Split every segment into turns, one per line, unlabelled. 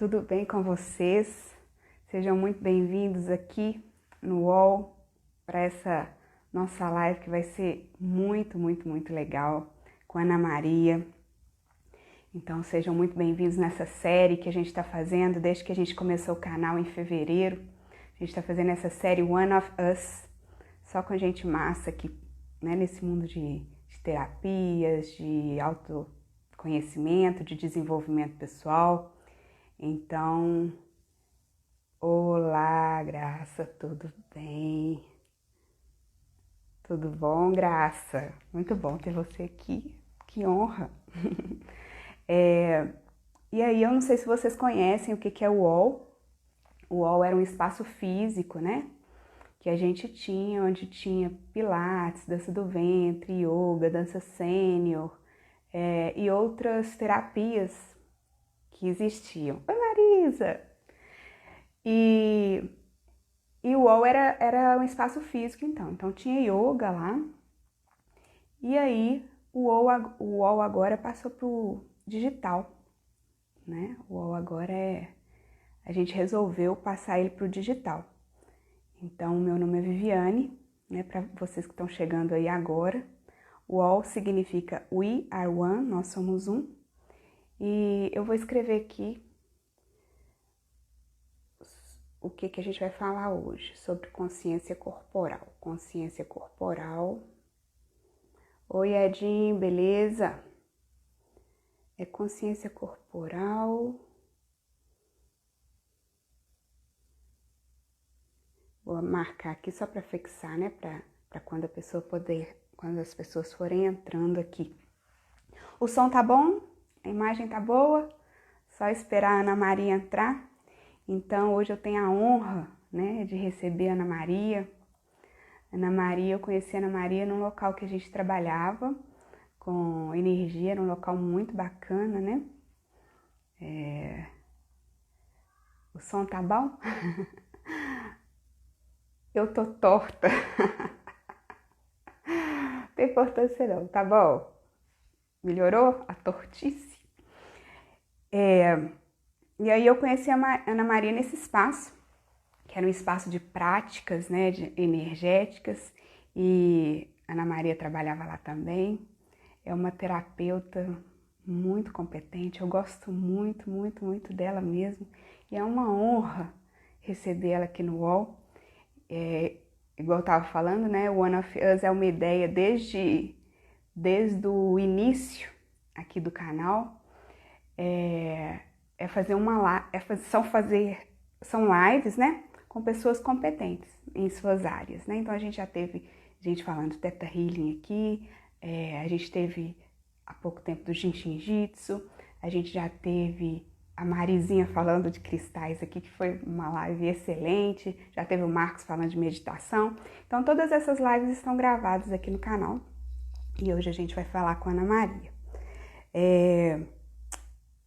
tudo bem com vocês? Sejam muito bem-vindos aqui no UOL para essa nossa live que vai ser muito legal com a Ana Maria. Então sejam muito bem-vindos nessa série que a gente está fazendo desde que a gente começou o canal em fevereiro. A gente está fazendo essa série One of Us, só com gente massa aqui, né, nesse mundo de terapias, de autoconhecimento, de desenvolvimento pessoal. Então, olá, Graça, tudo bem? Tudo bom, Graça? Muito bom ter você aqui, que honra! E aí, eu não sei se vocês conhecem o que é o UOL. O UOL era um espaço físico, né? Que a gente tinha, onde tinha pilates, dança do ventre, yoga, dança sênior e outras terapias que existiam. Oi, Marisa! E o UOL era um espaço físico, então tinha yoga lá. E aí o UOL agora passou pro digital, né? O UOL agora a gente resolveu passar ele pro digital. Então, meu nome é Viviane, né? Para vocês que estão chegando aí agora. O UOL significa We Are One, nós somos um. E eu vou escrever aqui o que a gente vai falar hoje sobre consciência corporal. Consciência corporal. Oi, Edinho, beleza? É consciência corporal. Vou marcar aqui só para fixar, né? Para quando quando as pessoas forem entrando aqui. O som tá bom? A imagem tá boa? Só esperar a Ana Maria entrar. Então, hoje eu tenho a honra, né, de receber a Ana Maria. Ana Maria, eu conheci a Ana Maria num local que a gente trabalhava com energia, era um local muito bacana, né? O som tá bom? Eu tô torta. Não tem importância não, tá bom? Melhorou a tortice? E aí eu conheci a Ana Maria nesse espaço, que era um espaço de práticas, né, energéticas, e a Ana Maria trabalhava lá também. É uma terapeuta muito competente, eu gosto muito dela mesmo, e é uma honra receber ela aqui no UOL. Igual eu estava falando, né, o One of Us é uma ideia desde o início aqui do canal. São lives, né, com pessoas competentes em suas áreas, né? Então a gente já teve gente falando de Theta Healing aqui, a gente teve há pouco tempo do Jinshin Jitsu, a gente já teve a Marizinha falando de cristais aqui, que foi uma live excelente, já teve o Marcos falando de meditação. Então todas essas lives estão gravadas aqui no canal e hoje a gente vai falar com a Ana Maria.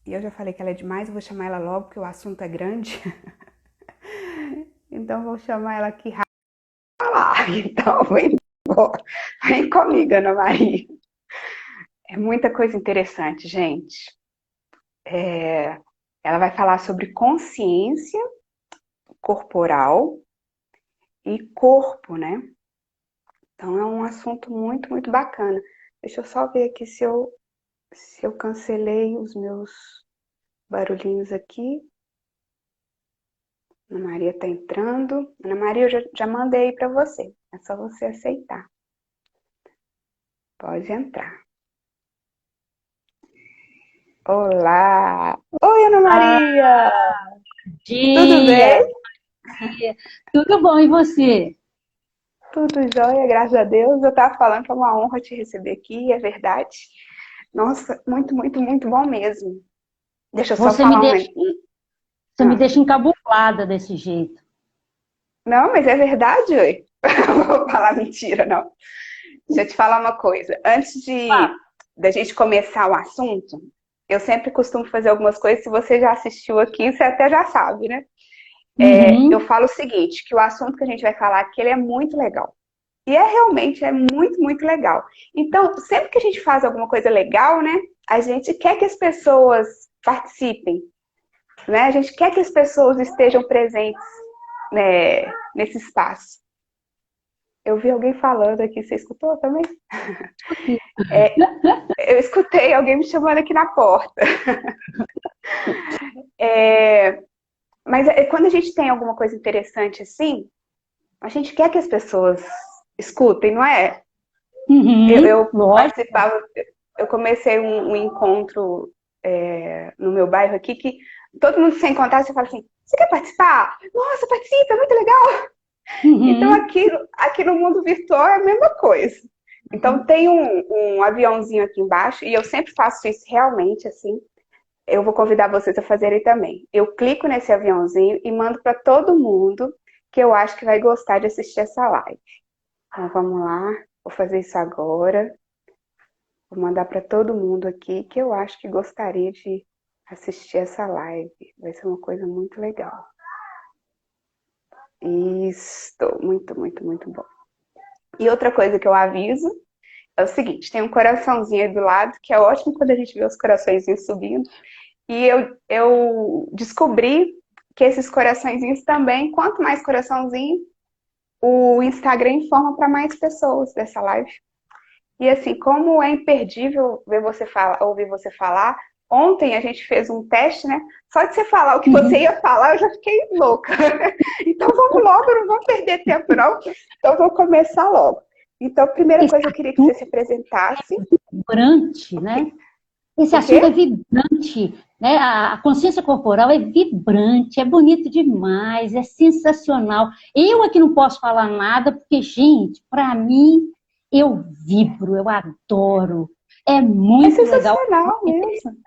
E eu já falei que ela é demais, eu vou chamar ela logo, porque o assunto é grande. Então, vou chamar ela aqui rápido. Então, vem comigo, Ana Maria. É muita coisa interessante, gente. Ela vai falar sobre consciência corporal e corpo, né? Então, é um assunto muito bacana. Deixa eu só ver aqui se eu cancelei os meus barulhinhos aqui. Ana Maria tá entrando. Ana Maria, eu já mandei para você. É só você aceitar. Pode entrar. Olá! Oi, Ana Maria! Tudo
Dia,
bem?
dia. Tudo bom, e você?
Tudo jóia, graças a Deus. Eu tava falando que é uma honra te receber aqui, é verdade. Nossa, muito bom mesmo. Deixa eu só
Você me
falar um
deixa,
momentinho.
você me
Ah,
deixa encabulada desse jeito.
não, mas é verdade, oi. Não vou falar mentira, não. Deixa eu te falar uma coisa. Antes
Ah,
da gente começar o assunto, eu sempre costumo fazer algumas coisas. Se você já assistiu aqui, você até já sabe, né? Eu
uhum.
falo o seguinte, que o assunto que a gente vai falar aqui, ele é muito legal. E realmente é muito legal. Então, sempre que a gente faz alguma coisa legal, né? A gente quer que as pessoas participem. né? A gente quer que as pessoas estejam presentes, né, nesse espaço. Eu vi alguém falando aqui, você escutou também? É, eu escutei alguém me chamando aqui na porta. Mas quando a gente tem alguma coisa interessante assim, a gente quer que as pessoas escutem, não é? Eu
Lógico.
participava, eu comecei um encontro no meu bairro aqui que todo mundo que você encontrar, você fala assim, você quer participar? Nossa, participa, é muito legal. Então aqui no mundo virtual é a mesma coisa. Então tem um aviãozinho aqui embaixo, e eu sempre faço isso realmente assim. Eu vou convidar vocês a fazerem também. Eu clico nesse aviãozinho e mando para todo mundo que eu acho que vai gostar de assistir essa live. Então vamos lá, vou fazer isso agora. Vou mandar para todo mundo aqui que eu acho que gostaria de assistir essa live. Vai ser uma coisa muito legal. Isso, muito, muito, muito bom. E outra coisa que eu aviso é o seguinte, tem um coraçãozinho aí do lado, que é ótimo quando a gente vê os coraçõezinhos subindo. E eu descobri que esses coraçõezinhos também, quanto mais coraçãozinho, o Instagram informa para mais pessoas dessa live. E assim, como é imperdível ver você falar, ouvir você falar, ontem a gente fez um teste, né? Só de você falar o que você ia falar, eu já fiquei louca. Então vamos logo, não vamos perder tempo não. Então vou começar logo. Então, a primeira coisa eu queria que você se apresentasse.
Vibrante, né? Esse
O
assunto é
quê?
vibrante, né? A consciência corporal é vibrante, é bonito demais, é sensacional. Eu aqui não posso falar nada, porque, gente, para mim, eu vibro, eu adoro. É
É
muito legal.
sensacional mesmo.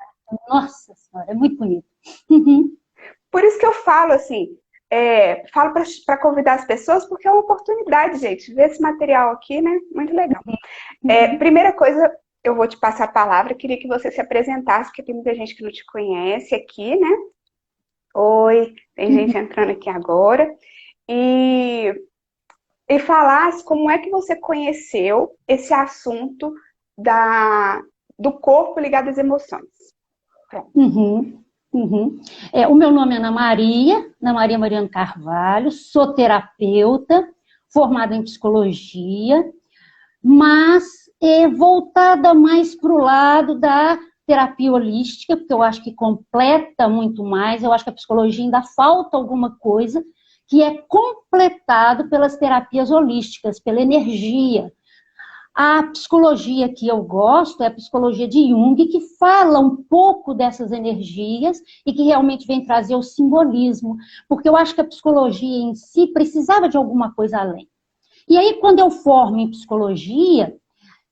Nossa Senhora, é muito bonito. Uhum.
Por isso que eu falo assim, falo para convidar as pessoas, porque é uma oportunidade, gente, ver esse material aqui, né? Muito legal. Primeira coisa, eu vou te passar a palavra, queria que você se apresentasse, porque tem muita gente que não te conhece aqui, né? Oi, tem gente entrando aqui agora. E falasse como é que você conheceu esse assunto do corpo ligado às emoções. Pronto.
Uhum, uhum. O meu nome é Ana Maria Mariano Carvalho, sou terapeuta, formada em psicologia, mas voltada mais para o lado da terapia holística, porque eu acho que completa muito mais, eu acho que a psicologia ainda falta alguma coisa que é completado pelas terapias holísticas, pela energia. A psicologia que eu gosto é a psicologia de Jung, que fala um pouco dessas energias e que realmente vem trazer o simbolismo, porque eu acho que a psicologia em si precisava de alguma coisa além. E aí, quando eu formo em psicologia,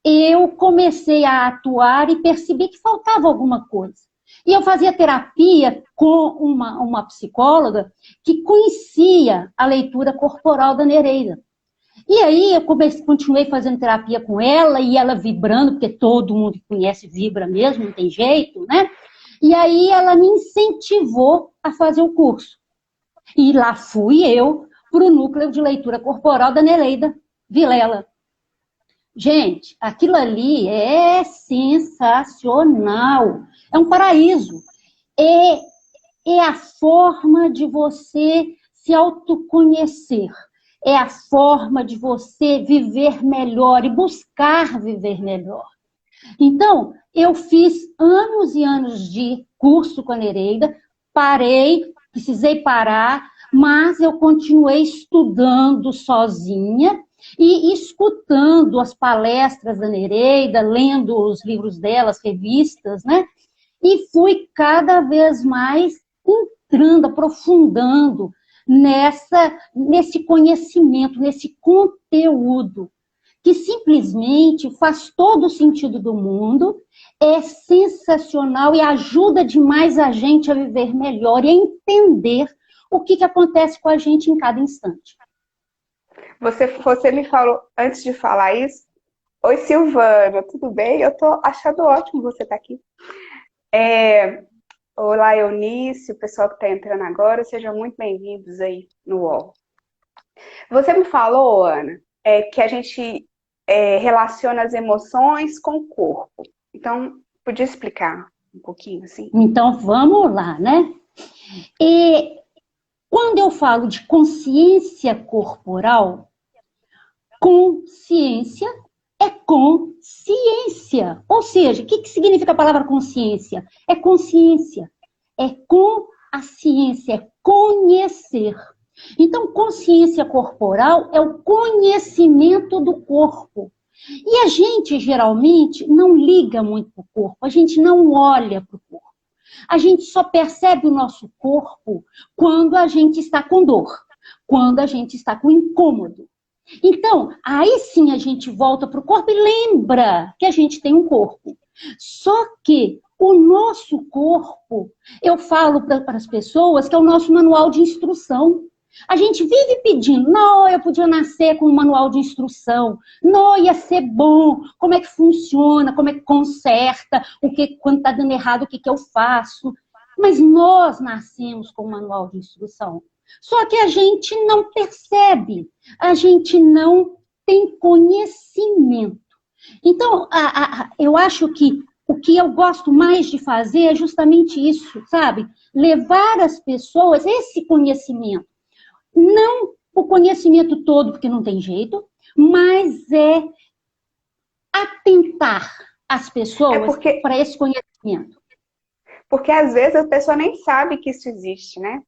eu comecei a atuar e percebi que faltava alguma coisa. E eu fazia terapia com uma psicóloga que conhecia a leitura corporal da Nereida. E aí eu continuei fazendo terapia com ela e ela vibrando, porque todo mundo que conhece vibra mesmo, não tem jeito, né? E aí ela me incentivou a fazer o curso. E lá fui eu para o núcleo de leitura corporal da Nereida Vilela. Gente, aquilo ali é sensacional. É um paraíso. É a forma de você se autoconhecer. É a forma de você viver melhor e buscar viver melhor. Então, eu fiz anos e anos de curso com a Nereida, parei, precisei parar, mas eu continuei estudando sozinha e escutando as palestras da Nereida, lendo os livros dela, as revistas, né? E fui cada vez mais entrando, aprofundando nesse conhecimento, nesse conteúdo, que simplesmente faz todo o sentido do mundo, é sensacional e ajuda demais a gente a viver melhor e a entender o que acontece com a gente em cada instante.
Você me falou, antes de falar isso, oi Silvana, tudo bem? Eu tô achando ótimo você estar aqui. Olá Eunice, o pessoal que está entrando agora, sejam muito bem-vindos aí no UOL. Você me falou, Ana, que a gente relaciona as emoções com o corpo. Então, podia explicar um pouquinho assim?
Então, vamos lá, né? E quando eu falo de consciência corporal, consciência é consciência. Ou seja, o que significa a palavra consciência? É consciência. É com a ciência, é conhecer. Então, consciência corporal é o conhecimento do corpo. E a gente, geralmente, não liga muito para o corpo, a gente não olha para o corpo. A gente só percebe o nosso corpo quando a gente está com dor, quando a gente está com incômodo. Então, aí sim a gente volta para o corpo e lembra que a gente tem um corpo. Só que o nosso corpo, eu falo para as pessoas que é o nosso manual de instrução. A gente vive pedindo, não, eu podia nascer com um manual de instrução, não, ia ser bom, como é que funciona, como é que conserta, quando está dando errado, o que eu faço. Mas nós nascemos com um manual de instrução. Só que a gente não percebe, a gente não tem conhecimento. Então, eu acho que o que eu gosto mais de fazer é justamente isso, sabe? Levar as pessoas esse conhecimento. Não o conhecimento todo, porque não tem jeito, mas é atentar as pessoas para esse conhecimento.
Porque às vezes a pessoa nem sabe que isso existe, né?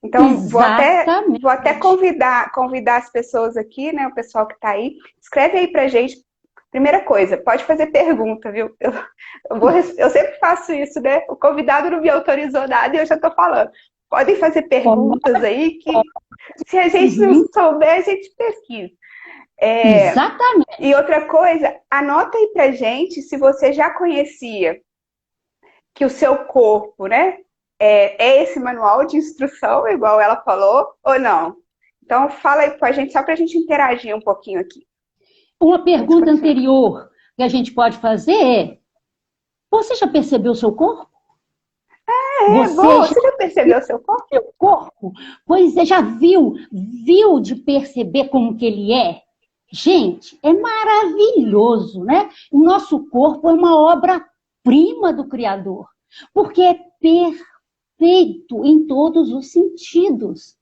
Então, vou até convidar as pessoas aqui, né? O pessoal que está aí. Escreve aí pra gente. Primeira coisa, pode fazer pergunta, viu? Eu sempre faço isso, né? O convidado não me autorizou nada e eu já estou falando. Podem fazer perguntas aí que se a gente não souber, a gente pesquisa.
Exatamente.
E outra coisa, anota aí pra gente se você já conhecia que o seu corpo, né, é esse manual de instrução, igual ela falou, ou não. Então, fala aí com a gente, só pra gente interagir um pouquinho aqui.
Uma pergunta anterior que a gente pode fazer é: você já percebeu o seu corpo?
Você já percebeu o seu corpo?
Seu corpo? Pois é, já viu de perceber como que ele é? Gente, é maravilhoso, né? O nosso corpo é uma obra-prima do Criador, porque é perfeito em todos os sentidos.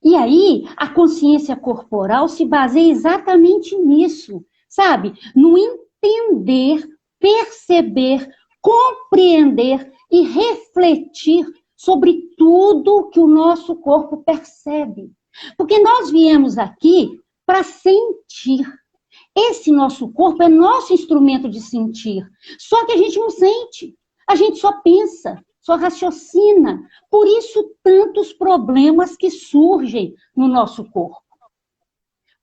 E aí, a consciência corporal se baseia exatamente nisso, sabe? No entender, perceber, compreender e refletir sobre tudo que o nosso corpo percebe. Porque nós viemos aqui para sentir. Esse nosso corpo é nosso instrumento de sentir. Só que a gente não sente. A gente só pensa, só raciocina. Por isso, tantos problemas que surgem no nosso corpo.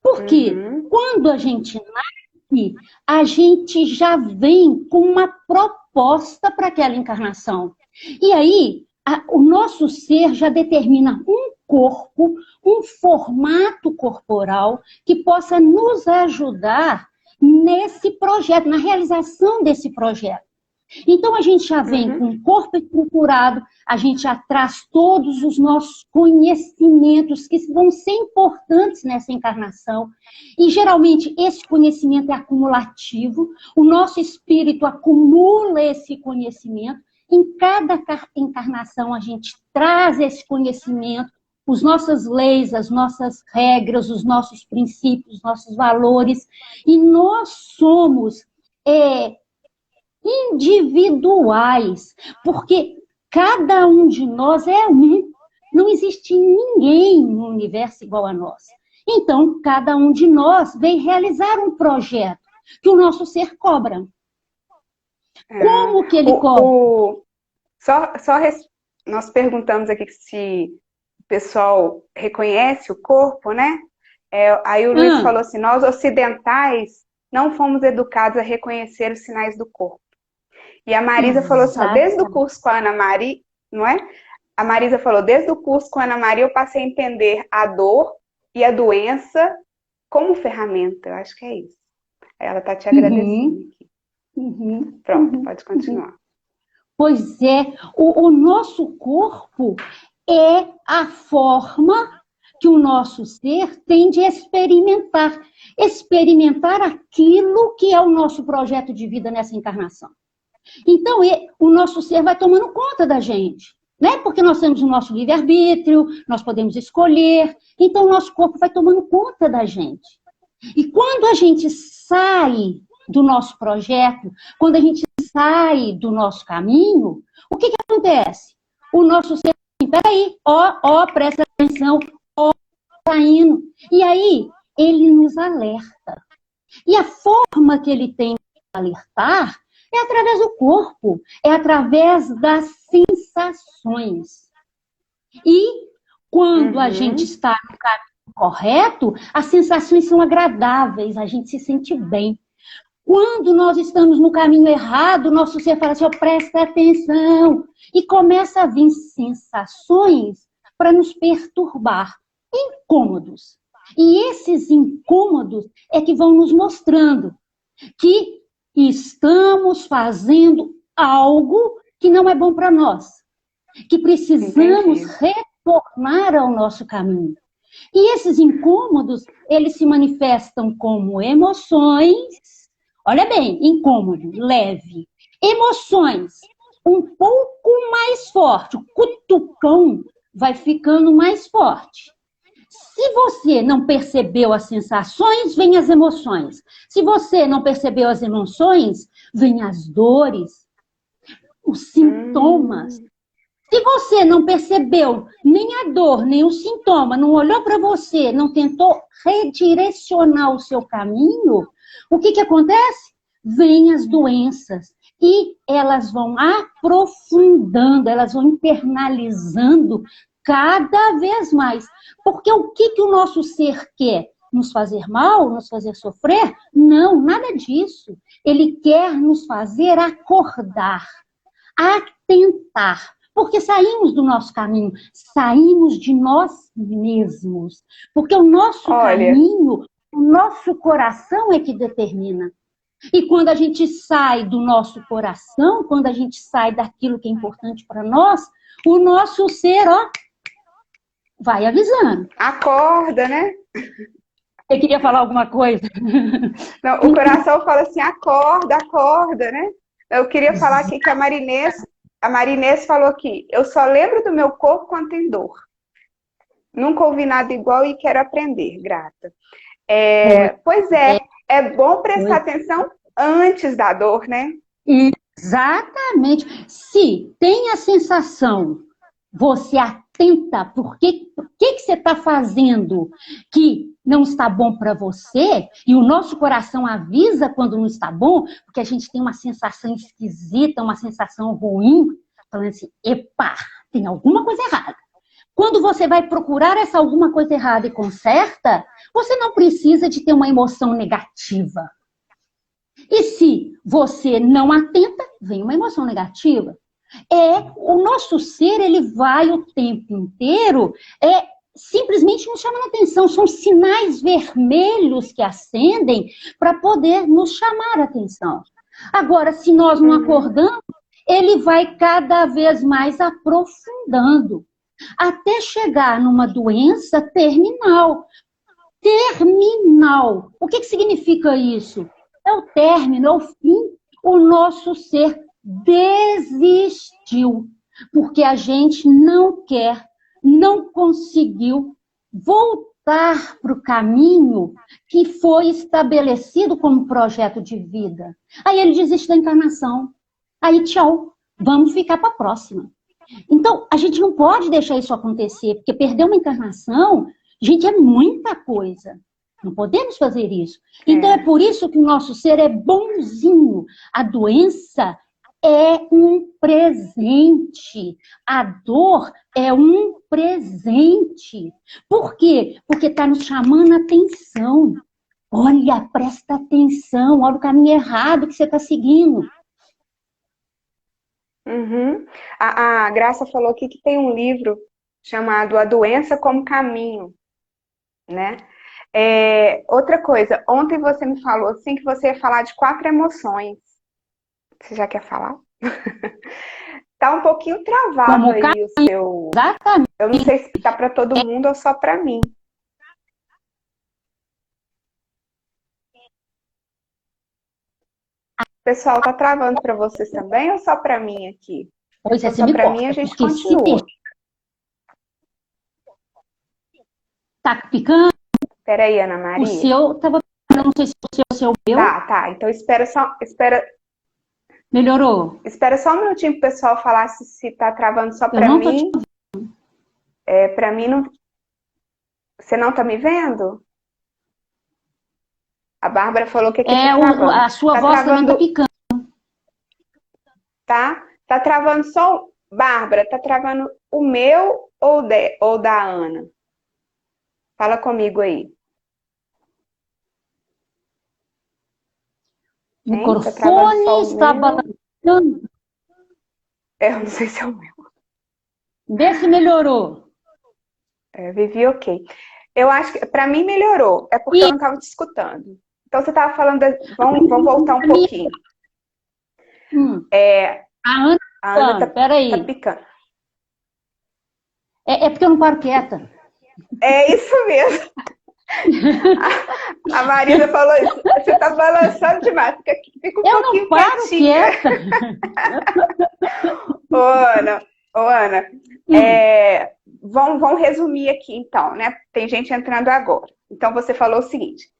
Porque quando a gente nasce, a gente já vem com uma proposta para aquela encarnação. E aí, o nosso ser já determina um corpo, um formato corporal que possa nos ajudar nesse projeto, na realização desse projeto. Então, a gente já vem com o corpo estruturado, a gente já traz todos os nossos conhecimentos que vão ser importantes nessa encarnação. E, geralmente, esse conhecimento é acumulativo, o nosso espírito acumula esse conhecimento. Em cada encarnação, a gente traz esse conhecimento, as nossas leis, as nossas regras, os nossos princípios, os nossos valores. E nós somos individuais, porque cada um de nós é um. Não existe ninguém no universo igual a nós. Então, cada um de nós vem realizar um projeto que o nosso ser cobra. Como que ele cobra?
Nós perguntamos aqui se o pessoal reconhece o corpo, né? Aí o Luiz falou assim, nós ocidentais não fomos educados a reconhecer os sinais do corpo. E a Marisa falou assim, desde o curso com a Ana Maria, não é? A Marisa falou, desde o curso com a Ana Maria eu passei a entender a dor e a doença como ferramenta. Eu acho que é isso. Ela está te agradecendo aqui. Pronto, pode continuar.
Pois é, o nosso corpo é a forma que o nosso ser tem de experimentar aquilo que é o nosso projeto de vida nessa encarnação. Então, o nosso ser vai tomando conta da gente. né? Porque nós temos o nosso livre-arbítrio, nós podemos escolher, então o nosso corpo vai tomando conta da gente. E quando a gente sai do nosso projeto, quando a gente sai do nosso caminho, o que acontece? O nosso ser, peraí, presta atenção, tá indo. E aí, ele nos alerta. E a forma que ele tem de alertar é através do corpo, é através das sensações. E quando a gente está no caminho correto, as sensações são agradáveis, a gente se sente bem. Quando nós estamos no caminho errado, nosso ser fala assim, presta atenção. E começa a vir sensações para nos perturbar, incômodos. E esses incômodos é que vão nos mostrando que estamos fazendo algo que não é bom para nós, que precisamos retornar ao nosso caminho. E esses incômodos, eles se manifestam como emoções, olha bem, incômodo, leve. Emoções, um pouco mais forte, o cutucão vai ficando mais forte. Se você não percebeu as sensações, vem as emoções. Se você não percebeu as emoções, vem as dores, os sintomas. Se você não percebeu nem a dor, nem o sintoma, não olhou para você, não tentou redirecionar o seu caminho, o que acontece? Vêm as doenças e elas vão aprofundando, elas vão internalizando cada vez mais. Porque o que o nosso ser quer? Nos fazer mal? Nos fazer sofrer? Não, nada disso. Ele quer nos fazer acordar, atentar. Porque saímos do nosso caminho, saímos de nós mesmos. Porque o nosso caminho, o nosso coração é que determina. E quando a gente sai do nosso coração, quando a gente sai daquilo que é importante para nós, o nosso ser, vai avisando.
Acorda, né?
Você queria falar alguma coisa?
Não, o coração fala assim, acorda, acorda, né? Eu queria falar aqui que a Marinês falou aqui, eu só lembro do meu corpo quando tem dor. Nunca ouvi nada igual e quero aprender, grata. Pois é bom prestar atenção antes da dor, né?
Exatamente. Se tem a sensação, você atenta, por que você está fazendo que não está bom para você, e o nosso coração avisa quando não está bom, porque a gente tem uma sensação esquisita, uma sensação ruim, falando assim, epa, tem alguma coisa errada. Quando você vai procurar essa alguma coisa errada e conserta, você não precisa de ter uma emoção negativa. E se você não atenta, vem uma emoção negativa. O nosso ser, ele vai o tempo inteiro simplesmente nos chamando a atenção. São sinais vermelhos que acendem para poder nos chamar a atenção. Agora, se nós não acordamos, ele vai cada vez mais aprofundando, até chegar numa doença terminal. Terminal. O que significa isso? É o término, é o fim. O nosso ser desistiu, porque a gente não quer, não conseguiu voltar para o caminho que foi estabelecido como projeto de vida. Aí ele desiste da encarnação. Aí, tchau, vamos ficar para a próxima. Então, a gente não pode deixar isso acontecer, porque perder uma encarnação, gente, é muita coisa. Não podemos fazer isso. Então, é por isso que o nosso ser é bonzinho. A doença é um presente. A dor é um presente. Por quê? Porque está nos chamando a atenção. Olha, presta atenção, olha o caminho errado que você está seguindo.
A Graça falou aqui que tem um livro chamado A Doença como Caminho, né? Outra coisa, ontem você me falou assim que você ia falar de 4 emoções. Você já quer falar? Tá um pouquinho travado
como
aí o seu...
Exatamente.
Eu não sei se tá para todo mundo ou só para mim. Pessoal, tá travando para vocês também ou só para mim aqui?
Pois é,
Então,
você
só
me
para mim, a
corta,
gente
porque se
continua.
tá picando,
Peraí, Ana
o
Maria.
seu tava picando, eu não sei se o seu é o seu meu,
Tá. Então,
melhorou.
espera só um minutinho pro pessoal falar se tá travando só
Eu
para
não tô te
mim. Para mim, não. Você não tá me vendo? A Bárbara falou que aqui tá travando.
a sua
Tá
voz também tá
travando,
picando.
tá? Tá travando só. Bárbara, tá travando o meu ou da Ana? Fala comigo aí.
O
Hein? Tá travando só
microfone
o
está
meu?
balançando.
Eu não sei se é o meu.
Vê se melhorou.
Vivi, ok. Eu acho que para mim melhorou. É porque eu
E
não tava te escutando. Então você tava falando. Vamos voltar um
a minha,
pouquinho.
a Ana
A Ana
picando,
tá
peraí.
picando.
É porque eu não paro quieta.
É isso mesmo. A Marisa falou isso. Você tá balançando demais. Fica um
Eu não
pouquinho
paro
quietinha.
quieta.
Ô, Ana,
Hum,
vamos resumir aqui então, né? Tem gente entrando agora. Então você falou o seguinte: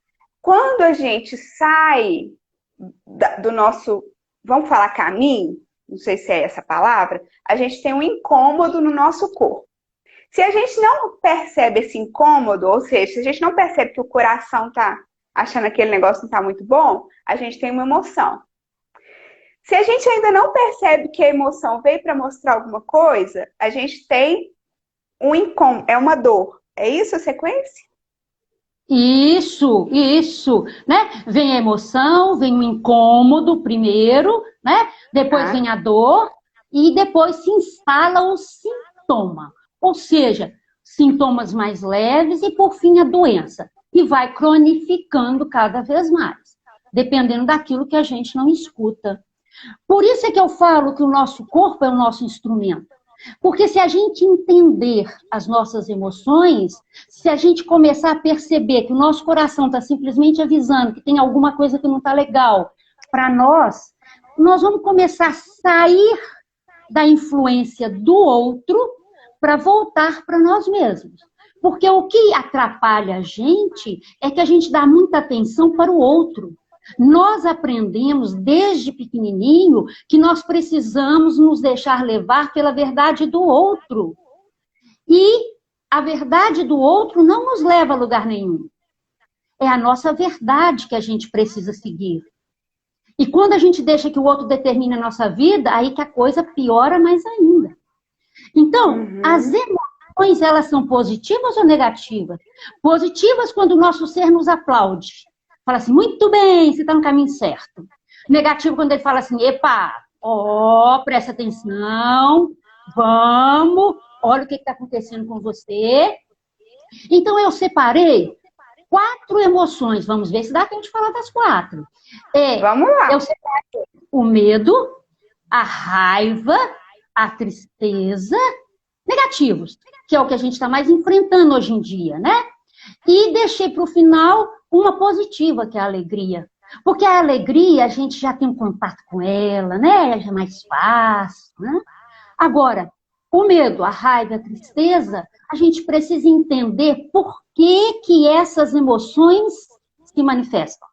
quando a gente sai do nosso, vamos falar caminho, não sei se é essa palavra, a gente tem um incômodo no nosso corpo. Se a gente não percebe esse incômodo, ou seja, se a gente não percebe que o coração tá achando que aquele negócio não tá muito bom, a gente tem uma emoção. Se a gente ainda não percebe que a emoção veio para mostrar alguma coisa, a gente tem um incômodo, é uma dor. É isso a sequência?
isso, né? Vem a emoção, vem o incômodo primeiro, né? Depois
Ah,
vem a dor e depois se instala o sintoma. Ou seja, sintomas mais leves e por fim a doença. E vai cronificando cada vez mais, dependendo daquilo que a gente não escuta. Por isso é que eu falo que o nosso corpo é o nosso instrumento. Porque se a gente entender as nossas emoções, se a gente começar a perceber que o nosso coração está simplesmente avisando que tem alguma coisa que não está legal para nós vamos começar a sair da influência do outro para voltar para nós mesmos. Porque o que atrapalha a gente é que a gente dá muita atenção para o outro. Nós aprendemos desde pequenininho que nós precisamos nos deixar levar pela verdade do outro. E a verdade do outro não nos leva a lugar nenhum. É a nossa verdade que a gente precisa seguir. E quando a gente deixa que o outro determine a nossa vida, aí que a coisa piora mais ainda. Então, as
uhum.
emoções, elas são positivas ou negativas? Positivas quando o nosso ser nos aplaude. Fala assim, muito bem, você está no caminho certo. Negativo quando ele fala assim, epa, ó, presta atenção, vamos, olha o que está acontecendo com você. Então, eu separei 4 emoções, vamos ver se dá tempo de falar das 4.
Vamos
Eu
lá.
separei o medo, a raiva, a tristeza, negativos, que é o que a gente está mais enfrentando hoje em dia, né? E deixei para o final uma positiva, que é a alegria. Porque a alegria, a gente já tem um contato com ela, né? Já é mais fácil, né? Agora, o medo, a raiva, a tristeza, a gente precisa entender por que essas emoções se manifestam.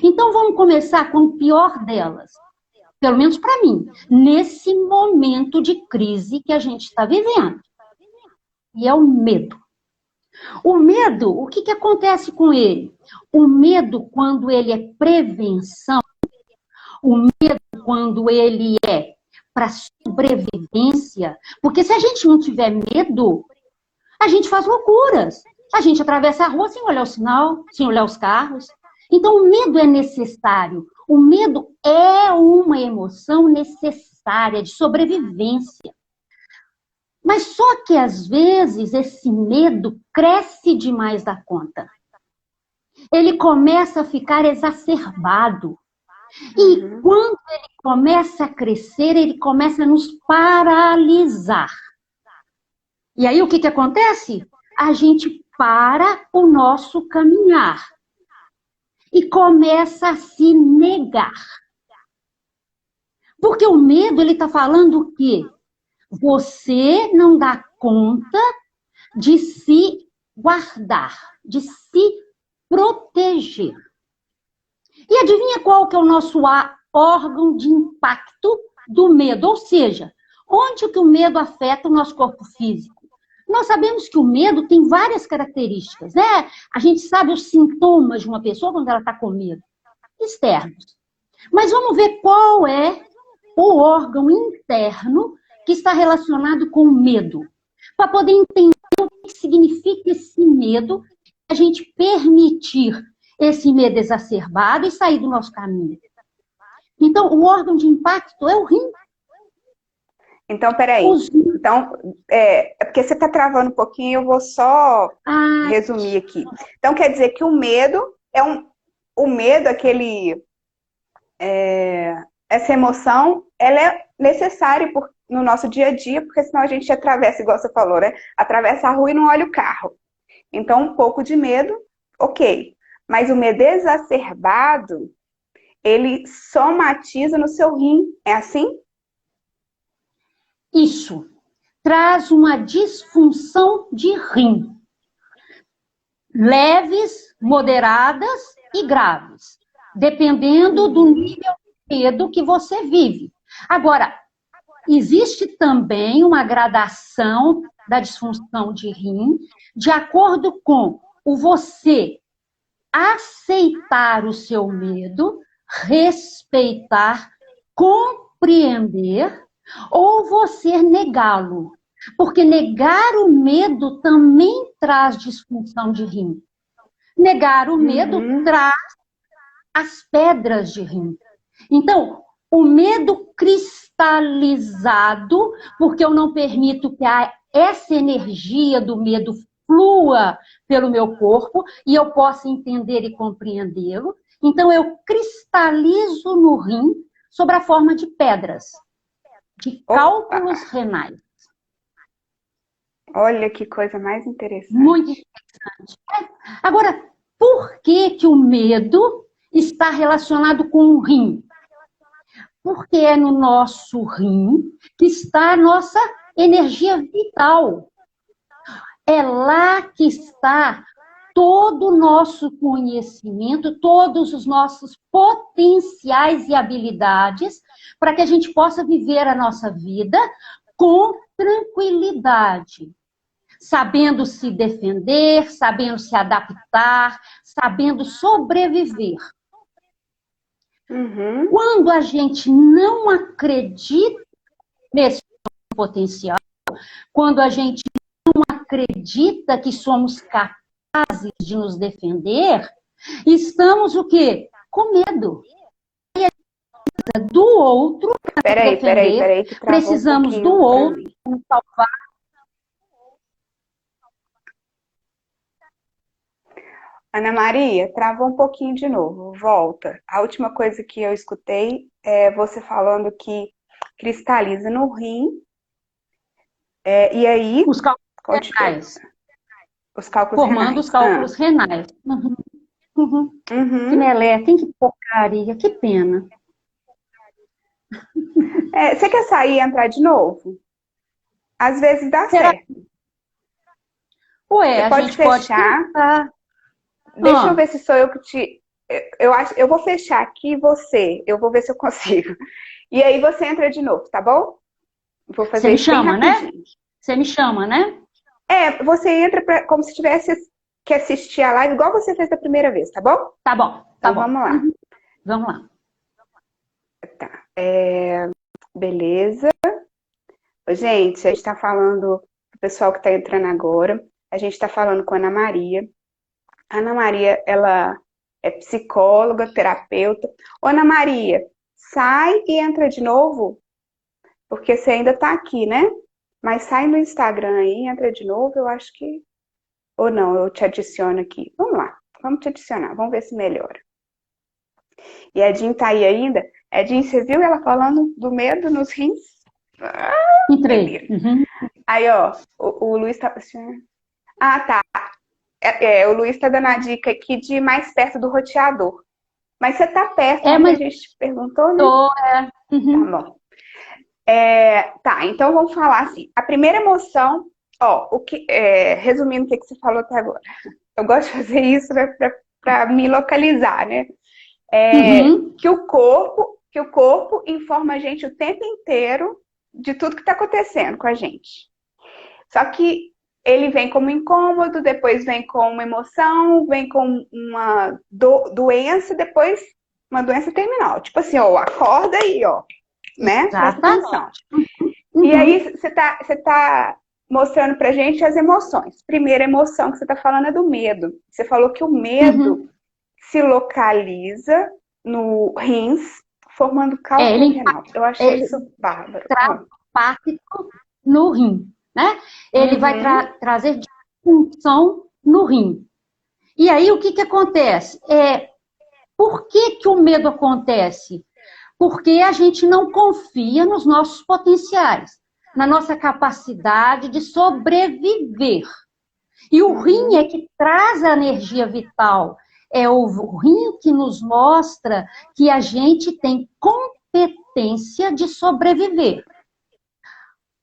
Então, vamos começar com o pior delas, pelo menos para mim, nesse momento de crise que a gente está vivendo. E é o medo. O medo, o que acontece com ele? O medo, quando ele é prevenção, o medo, quando ele é para sobrevivência, porque se a gente não tiver medo, a gente faz loucuras. A gente atravessa a rua sem olhar o sinal, sem olhar os carros. Então, o medo é necessário. O medo é uma emoção necessária de sobrevivência. Mas só que, às vezes, esse medo cresce demais da conta. Ele começa a ficar exacerbado. E quando ele começa a crescer, ele começa a nos paralisar. E aí, o que acontece? A gente para o nosso caminhar e começa a se negar. Porque o medo, ele está falando que você não dá conta de se guardar, de se proteger. E adivinha qual que é o nosso órgão de impacto do medo? Ou seja, onde que o medo afeta o nosso corpo físico? Nós sabemos que o medo tem várias características, né? A gente sabe os sintomas de uma pessoa quando ela está com medo, externos. Mas vamos ver qual é o órgão interno que está relacionado com o medo. Para poder entender o que significa esse medo, a gente permitir esse medo exacerbado e sair do nosso caminho. Então, o órgão de impacto é o rim.
Então, peraí. Então, é porque você está travando um pouquinho, eu vou só resumir aqui. Então, quer dizer que o medo o medo, essa emoção, ela é necessária no nosso dia a dia, porque senão a gente atravessa, igual você falou, né? Atravessa a rua e não olha o carro. Então, um pouco de medo, ok. Mas o medo exacerbado, ele somatiza no seu rim, é assim?
Isso. Traz uma disfunção de rim. Leves, moderadas e graves. Dependendo do nível de medo que você vive. Agora, existe também uma gradação da disfunção de rim, de acordo com o você aceitar o seu medo, respeitar, compreender, ou você negá-lo. Porque negar o medo também traz disfunção de rim. Negar o medo traz as pedras de rim. Então, o medo cristalizado, porque eu não permito que essa energia do medo flua pelo meu corpo e eu possa entender e compreendê-lo. Então, eu cristalizo no rim sob a forma de pedras, de cálculos renais.
Olha que coisa mais interessante.
Muito interessante. Agora, por que que o medo está relacionado com o rim? Porque é no nosso rim que está a nossa energia vital. É lá que está todo o nosso conhecimento, todos os nossos potenciais e habilidades para que a gente possa viver a nossa vida com tranquilidade. Sabendo se defender, sabendo se adaptar, sabendo sobreviver. Quando a gente não acredita nesse potencial, quando a gente não acredita que somos capazes de nos defender, estamos o quê? Com medo. Do outro,
peraí, que
precisamos do outro nos salvar.
Ana Maria, travou um pouquinho de novo, volta. A última coisa que eu escutei é você falando que cristaliza no rim, e aí...
Os cálculos renais.
Os cálculos
formando
renais.
Os cálculos renais. Que melé, tem que porcaria, que pena.
Você quer sair e entrar de novo? Às vezes dá certo.
Ué, a gente pode tentar.
Deixa eu ver se sou eu que te... Eu vou fechar aqui você. Eu vou ver se eu consigo. E aí você entra de novo, tá bom? Vou fazer
isso bem rapidinho. Né? Você me chama, né?
Você entra como se tivesse que assistir a live igual você fez da primeira vez, tá bom?
Tá bom,
então vamos lá.
Vamos lá.
Tá. Beleza. Gente, a gente tá falando pro pessoal que tá entrando agora. A gente tá falando com a Ana Maria. A Ana Maria, ela é psicóloga, terapeuta. Ô, Ana Maria, sai e entra de novo, porque você ainda tá aqui, né? Mas sai no Instagram aí, entra de novo, eu acho que... Ou não, eu te adiciono aqui. Vamos lá, vamos te adicionar, vamos ver se melhora. E a Jean tá aí ainda? A Jean, você viu ela falando do medo nos rins?
Entrei.
Aí, ó, o Luiz tá... Ah, tá. O Luiz tá dando a dica aqui de mais perto do roteador. Mas você tá perto, como
mas
a gente te perguntou, né?
tô,
Tá bom. Tá, então vamos falar assim. A primeira emoção, ó, resumindo o que você falou até agora. Eu gosto de fazer isso para me localizar, né?
uhum,
Que o corpo informa a gente o tempo inteiro de tudo que está acontecendo com a gente. Só que ele vem como incômodo, depois vem com uma emoção, vem com uma doença, depois uma doença terminal. Tipo assim, ó, acorda aí, ó, né? Presta atenção.
exatamente.
E
Uhum,
aí você tá mostrando pra gente as emoções. Primeira emoção que você tá falando é do medo. Você falou que o medo
uhum.
se localiza no rins, formando cálculo
Ele,
renal. Eu achei
ele
isso bárbaro.
traz impacto no rim, né? Ele vai
Uhum,
trazer disfunção no rim. E aí, o que que acontece? Por que que o medo acontece? Porque a gente não confia nos nossos potenciais, na nossa capacidade de sobreviver. E o rim é
uhum,
que traz a energia vital. É o rim que nos mostra que a gente tem competência de sobreviver.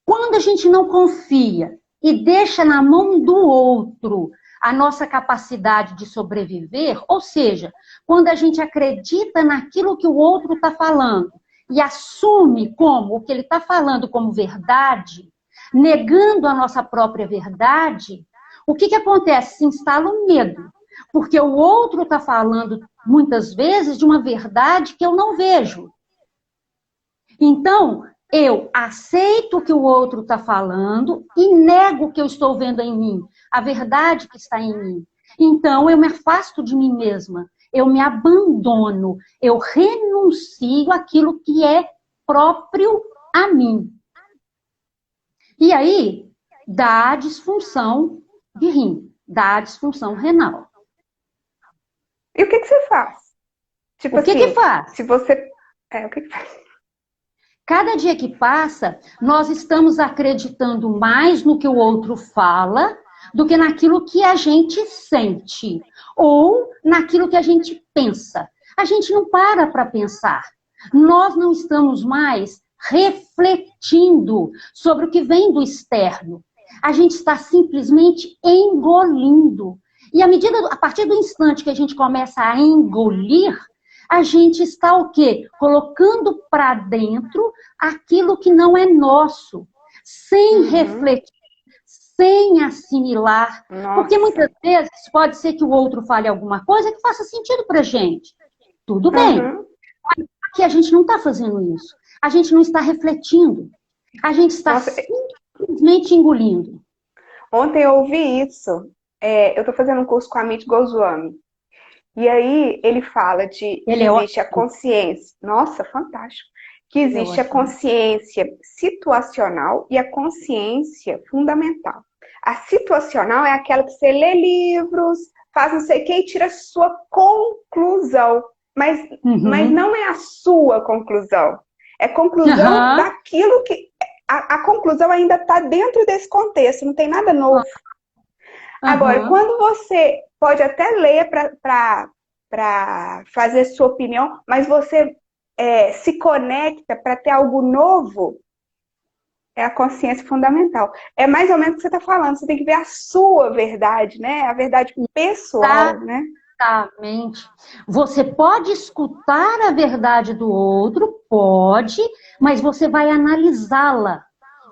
Quando a gente não confia e deixa na mão do outro a nossa capacidade de sobreviver, ou seja, quando a gente acredita naquilo que o outro está falando e assume como o que ele está falando como verdade, negando a nossa própria verdade, o que, que acontece? Se instala o medo, porque o outro está falando muitas vezes de uma verdade que eu não vejo. Então, eu aceito o que o outro está falando e nego o que eu estou vendo em mim, a verdade que está em mim. Então, eu me afasto de mim mesma, eu me abandono, eu renuncio àquilo que é próprio a mim. E aí, dá a disfunção de rim, dá a disfunção renal.
E o que que você faz? Tipo
O que que
assim,
faz?
se você. O que que faz?
Cada dia que passa, nós estamos acreditando mais no que o outro fala do que naquilo que a gente sente ou naquilo que a gente pensa. A gente não para pensar. Nós não estamos mais refletindo sobre o que vem do externo. A gente está simplesmente engolindo. E a partir do instante que a gente começa a engolir, a gente está o quê? Colocando para dentro aquilo que não é nosso, sem
Uhum.
refletir, sem assimilar. Porque muitas
Nossa.
vezes pode ser que o outro fale alguma coisa que faça sentido para a gente. Tudo bem.
Uhum.
Aqui a gente não está fazendo isso. A gente não está refletindo. A gente está
Nossa,
simplesmente engolindo.
ontem eu ouvi isso. Eu tô fazendo um curso com a Amit Goswami. E aí ele fala de que
Ele é
existe a
ótimo.
consciência. Nossa, fantástico. Que
Ele é
existe a
ótimo.
consciência situacional e a consciência fundamental. A situacional é aquela que você lê livros, faz não sei o que e tira a sua conclusão. Mas
Uhum.
não é a sua conclusão. É conclusão
Aham.
daquilo que. A conclusão ainda está dentro desse contexto, não tem nada novo. Agora,
Aham.
quando você pode até ler para fazer sua opinião, mas você se conecta para ter algo novo, é a consciência fundamental. É mais ou menos o que você está falando, você tem que ver a sua verdade, né? A verdade pessoal, né?
Exatamente. Você pode escutar a verdade do outro, pode, mas você vai analisá-la.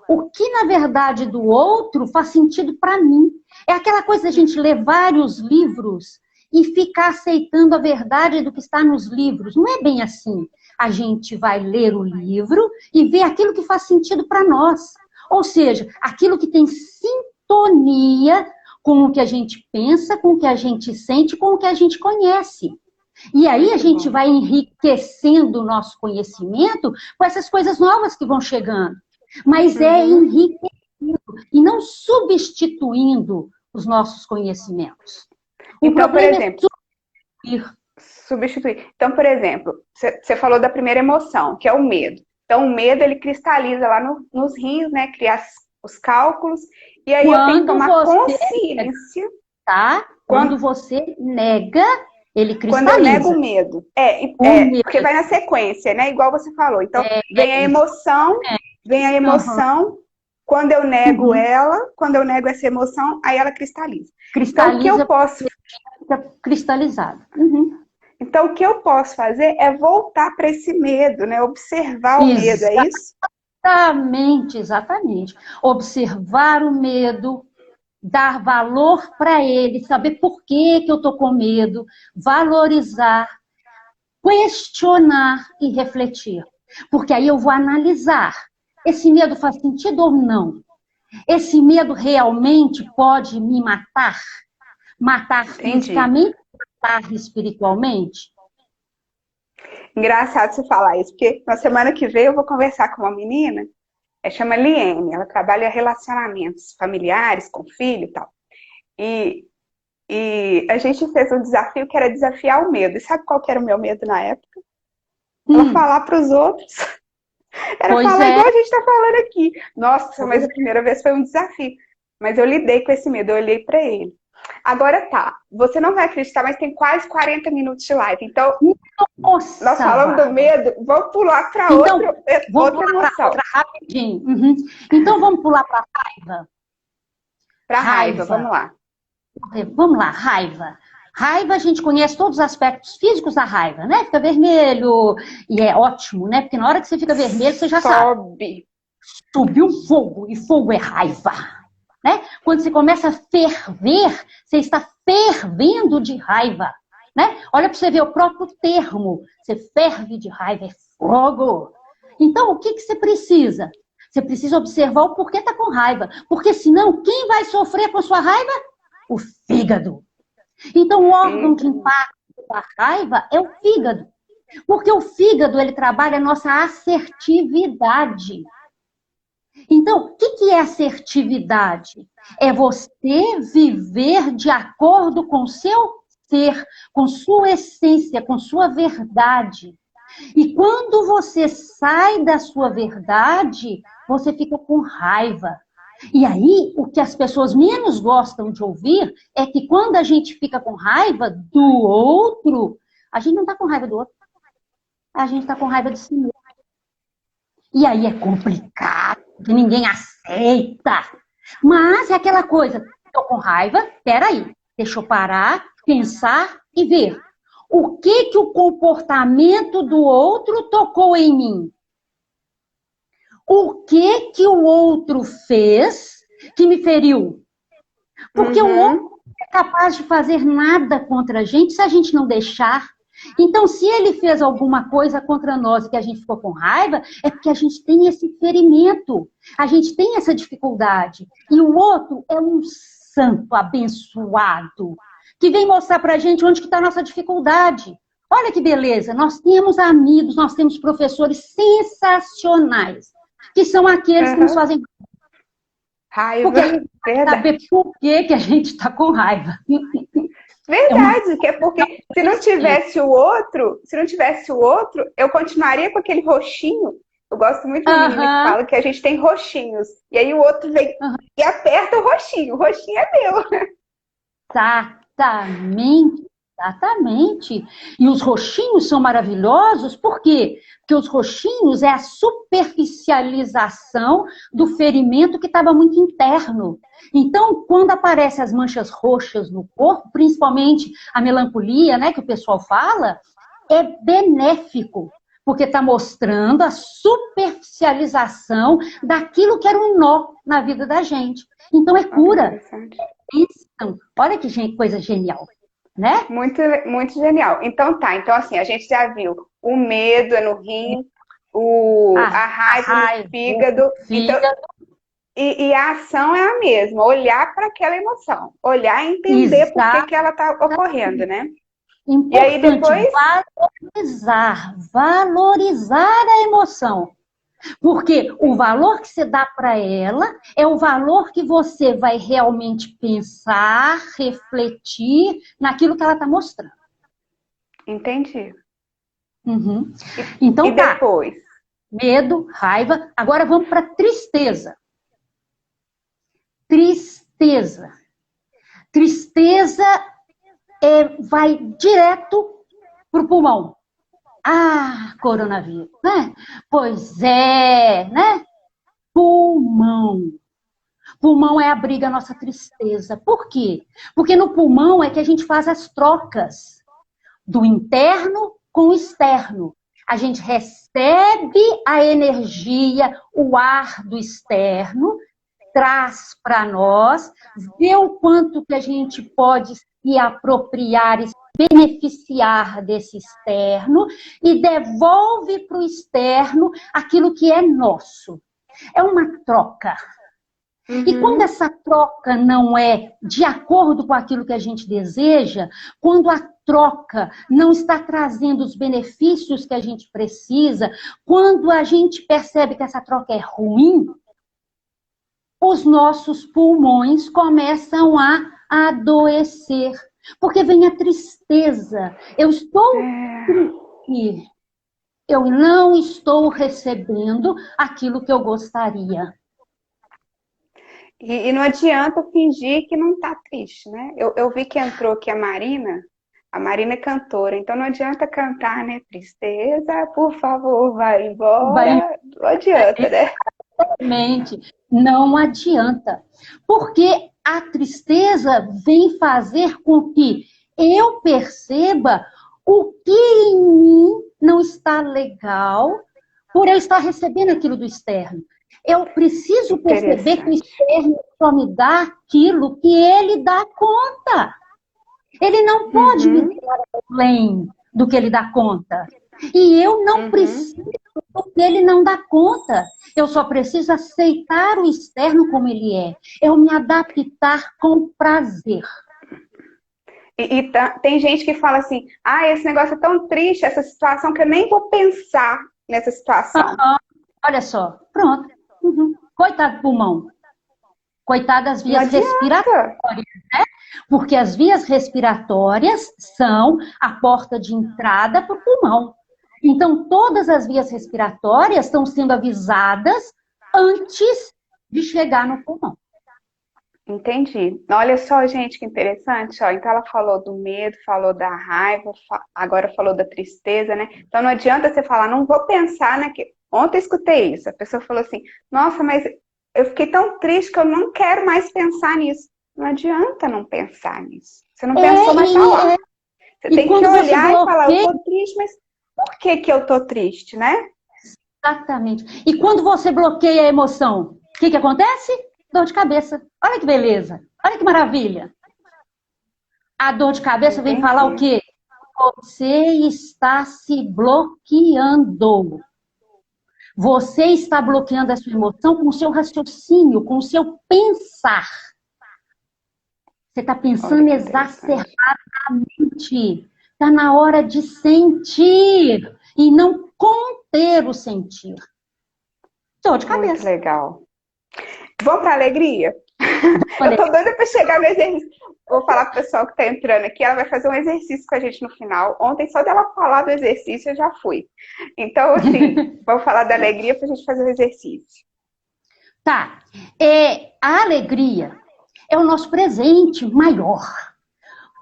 O que na verdade do outro faz sentido para mim? É aquela coisa da gente ler vários livros e ficar aceitando a verdade do que está nos livros. Não é bem assim. A gente vai ler o livro e ver aquilo que faz sentido para nós. Ou seja, aquilo que tem sintonia com o que a gente pensa, com o que a gente sente, com o que a gente conhece. E aí a
Muito
gente
bom.
vai enriquecendo o nosso conhecimento com essas coisas novas que vão chegando. Mas é
Uhum.
enriquecendo e não substituindo os nossos conhecimentos. O
Então, por
problema é
exemplo,
subir.
substituir. Então, por exemplo, você falou da primeira emoção, que é o medo. Então, o medo, ele cristaliza lá nos rins, né? Cria os cálculos. E aí eu tenho que
Quando
tomar
você,
consciência.
tá? Quando
Quando...
você nega Ele
Quando eu nego
cristaliza.
o medo.
O medo.
Porque vai na sequência, né? Igual você falou. Então,
É,
vem a
isso.
emoção, vem a
Aham.
emoção. Quando eu nego
Uhum.
ela, quando eu nego essa emoção, aí ela cristaliza. Então, o que eu
Cristaliza,
posso,
fica cristalizado. Uhum.
então, o que eu posso fazer é voltar para esse medo, né? Observar o medo, é isso?
Exatamente, exatamente. Observar o medo, dar valor para ele, saber por que que eu estou com medo, valorizar, questionar e refletir. Porque aí eu vou analisar. Esse medo faz sentido ou não? Esse medo realmente pode me matar? Matar
Entendi.
fisicamente, matar espiritualmente?
Engraçado você falar isso, porque na semana que vem eu vou conversar com uma menina, chama Liene, ela trabalha relacionamentos familiares, com filho e tal. E, e a gente fez um desafio que era desafiar o medo. E sabe qual que era o meu medo na época? Ela falar para os outros. Era
Pois
falar
é.
igual a gente está falando aqui. Nossa, mas
Pois
a primeira vez foi um desafio. Mas eu lidei com esse medo, eu olhei para ele. Agora tá, você não vai acreditar, mas tem quase 40 minutos de live. Então, nós
Nossa,
falamos do
Val.
medo, vamos pular para
Então, vamos
outra
pular para
emoção.
outra rapidinho. Uhum. Então, vamos pular para raiva.
Para raiva,
Raiva.
vamos lá.
Vamos lá, raiva. Raiva, a gente conhece todos os aspectos físicos da raiva, né? Fica vermelho, e é ótimo, né? Porque na hora que você fica vermelho, você já sabe.
Sobe.
Subiu fogo, e fogo é raiva. Né? Quando você começa a ferver, você está fervendo de raiva. Né? Olha para você ver o próprio termo. Você ferve de raiva, é fogo. Então, o que você precisa? Você precisa observar o porquê está com raiva. Porque senão, quem vai sofrer com a sua raiva? O fígado. Então, o órgão de impacto da raiva é o fígado. Porque o fígado, ele trabalha a nossa assertividade. Então, o que é assertividade? É você viver de acordo com seu ser, com sua essência, com sua verdade. E quando você sai da sua verdade, você fica com raiva. E aí, o que as pessoas menos gostam de ouvir é que quando a gente fica com raiva do outro, a gente não está com raiva do outro, a gente está com raiva de si mesmo. E aí é complicado, que ninguém aceita. Mas é aquela coisa, estou com raiva, peraí, deixa eu parar, pensar e ver. O que o comportamento do outro tocou em mim? O que o outro fez que me feriu? Porque o outro não é capaz de fazer nada contra a gente se a gente não deixar. Então, se ele fez alguma coisa contra nós e que a gente ficou com raiva, é porque a gente tem esse ferimento, a gente tem essa dificuldade. E o outro é um santo abençoado, que vem mostrar pra gente onde que está a nossa dificuldade. Olha que beleza, nós temos amigos, nós temos professores sensacionais, que são aqueles que nos fazem
raiva.
porque a gente vai saber por que a gente está com raiva.
Verdade, que é porque se não tivesse o outro, eu continuaria com aquele roxinho. Eu gosto muito de uma menina que fala que a gente tem roxinhos. E aí o outro vem e aperta o roxinho. O roxinho é meu.
Exatamente, exatamente. E os roxinhos são maravilhosos, por quê? Porque os roxinhos é a superficialização do ferimento que estava muito interno. Então, quando aparecem as manchas roxas no corpo, principalmente a melancolia, né, que o pessoal fala, é benéfico, porque está mostrando a superficialização daquilo que era um nó na vida da gente. Então, é cura. Olha que coisa genial, né?
Muito, muito genial. Então tá, então assim, a gente já viu o medo é no rim, a raiva no fígado. Então, e a ação é a mesma, olhar para aquela emoção, olhar e entender por que ela está ocorrendo, né?
Importante,
e aí depois
valorizar a emoção. Porque o valor que você dá para ela é o valor que você vai realmente pensar, refletir naquilo que ela está mostrando.
Entendi.
Então
e depois?
Medo, raiva. Agora vamos para tristeza. Tristeza. Tristeza vai direto para o pulmão. Ah, coronavírus, né? Pois é, né? Pulmão. Pulmão é abriga a nossa tristeza. Por quê? Porque no pulmão é que a gente faz as trocas do interno com o externo. A gente recebe a energia, o ar do externo, traz para nós, vê o quanto que a gente pode se apropriar e se beneficiar desse externo e devolve para o externo aquilo que é nosso. É uma troca. E quando essa troca não é de acordo com aquilo que a gente deseja, quando a troca não está trazendo os benefícios que a gente precisa, quando a gente percebe que essa troca é ruim, os nossos pulmões começam a adoecer. Porque vem a tristeza. Eu estou triste. Eu não estou recebendo aquilo que eu gostaria.
E não adianta fingir que não tá triste, né? Eu vi que entrou aqui a Marina é cantora, então não adianta cantar, né? Tristeza, por favor, vai embora. Não adianta, né?
Exatamente, não adianta. Porque a tristeza vem fazer com que eu perceba o que em mim não está legal por eu estar recebendo aquilo do externo. Eu preciso perceber que o externo só me dá aquilo que ele dá conta. Ele não pode me dar além do que ele dá conta. E eu não preciso do que ele não dá conta. Eu só preciso aceitar o externo como ele é. Eu me adaptar com prazer.
Tem gente que fala assim, esse negócio é tão triste, essa situação, que eu nem vou pensar nessa situação.
Olha só, pronto. Coitado do pulmão. Coitado das vias respiratórias, né? Porque as vias respiratórias são a porta de entrada para o pulmão. Então, todas as vias respiratórias estão sendo avisadas antes de chegar no pulmão.
Entendi. Olha só, gente, que interessante. Ó. Então, ela falou do medo, falou da raiva, agora falou da tristeza, né? Então, não adianta você falar, não vou pensar, né? Ontem eu escutei isso. A pessoa falou assim, nossa, mas eu fiquei tão triste que eu não quero mais pensar nisso. Não adianta não pensar nisso. Você não pensou, mas tá lá. Você tem que olhar e falar, eu tô triste, mas por que que eu tô triste, né?
Exatamente. E quando você bloqueia a emoção, o que acontece? Dor de cabeça. Olha que beleza. Olha que maravilha. A dor de cabeça vem falar o quê? Você está se bloqueando. Você está bloqueando a sua emoção com o seu raciocínio, com o seu pensar. Você está pensando exacerbadamente. Está na hora de sentir e não conter o sentir. Dor de cabeça.
Muito legal. Vamos para a alegria? Eu tô doida para chegar no exercício. Vou falar pro pessoal que tá entrando aqui, ela vai fazer um exercício com a gente no final. Ontem, só dela falar do exercício, eu já fui. Então, assim, vamos falar da alegria pra gente fazer o exercício.
Tá. A alegria é o nosso presente maior.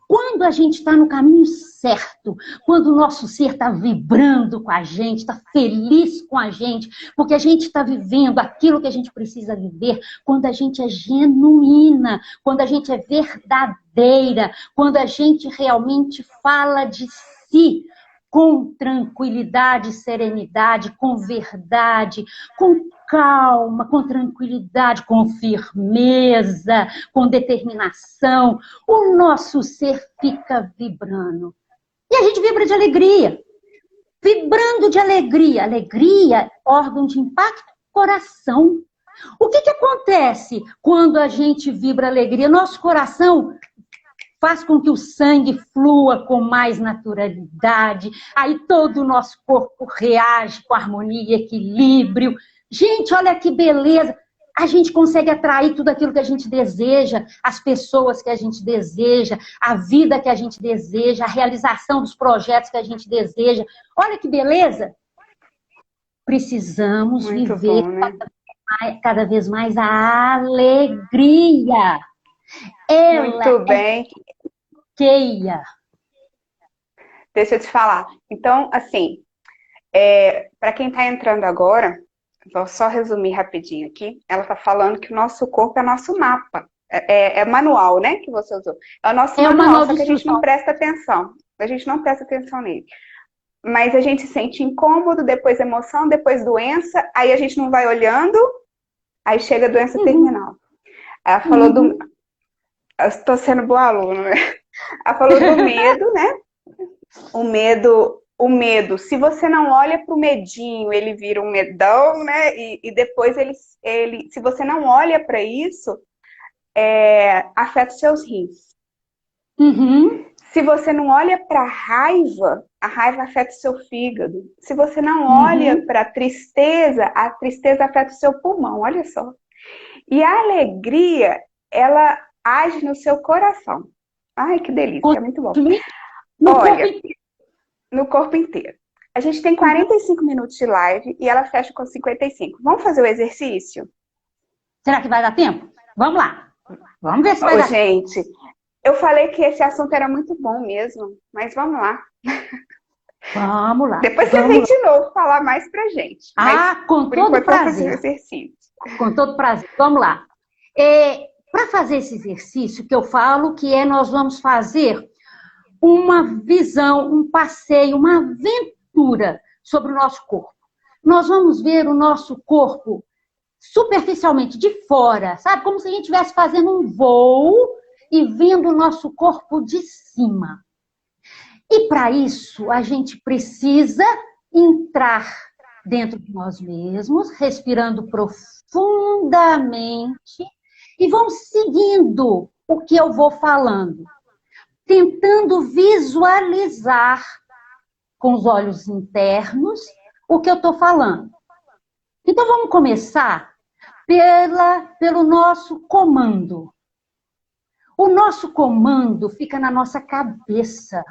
Quando a gente está no caminho certo, quando o nosso ser está vibrando com a gente, está feliz com a gente, porque a gente está vivendo aquilo que a gente precisa viver, quando a gente é genuína, quando a gente é verdadeira, quando a gente realmente fala de si com tranquilidade, serenidade, com verdade, com calma, com tranquilidade, com firmeza, com determinação, o nosso ser fica vibrando. E a gente vibra de alegria. Vibrando de alegria. Alegria, órgão de impacto, coração. O que acontece quando a gente vibra alegria? Nosso coração faz com que o sangue flua com mais naturalidade, aí todo o nosso corpo reage com harmonia e equilíbrio. Gente, olha que beleza! A gente consegue atrair tudo aquilo que a gente deseja, as pessoas que a gente deseja, a vida que a gente deseja, a realização dos projetos que a gente deseja. Olha que beleza! Precisamos
muito
viver
bom, né?
cada vez mais a alegria.
Muito bem.
bloqueia.
Deixa eu te falar. Então, assim, para quem está entrando agora, vou só resumir rapidinho aqui. Ela está falando que o nosso corpo é nosso mapa. É manual, né, que você usou. É o nosso
É o
manual,
manual
só
de
que a gente não
instrução.
presta atenção. A gente não presta atenção nele. Mas a gente sente incômodo, depois emoção, depois doença, aí a gente não vai olhando, aí chega a doença
Uhum,
terminal. Ela falou do.
uhum,
Eu estou sendo boa aluna, né? Ela falou do medo, né? O medo, se você não olha para o medinho, ele vira um medão, né? E depois se você não olha para isso, afeta os seus rins.
uhum,
Se você não olha para a raiva afeta o seu fígado. Se você não olha
uhum.
para a tristeza afeta o seu pulmão, olha só. E a alegria, ela age no seu coração. Ai, que delícia, é muito bom.
Continue no corpo
Olha,
inteiro.
no corpo inteiro. A gente tem
Uhum.
45 minutos de live e ela fecha com 55. Vamos fazer o exercício?
Será que vai dar tempo? Vamos lá. Vamos ver se vai
Ô,
dar tempo.
gente, eu falei que esse assunto era muito bom mesmo, mas vamos lá.
Vamos lá,
Depois você
vamos
vem
lá.
de novo falar mais pra gente. Mas,
Ah, com
por
todo
enquanto, vamos fazer o
prazer.
exercício.
Com todo prazer. Vamos lá. Para fazer esse exercício que eu falo, nós vamos fazer uma visão, um passeio, uma aventura sobre o nosso corpo. Nós vamos ver o nosso corpo superficialmente, de fora, sabe? Como se a gente estivesse fazendo um voo e vendo o nosso corpo de cima. E para isso, a gente precisa entrar dentro de nós mesmos, respirando profundamente e vamos seguindo o que eu vou falando, tentando visualizar com os olhos internos o que eu estou falando. Então vamos começar pelo nosso comando. O nosso comando fica na nossa cabeça.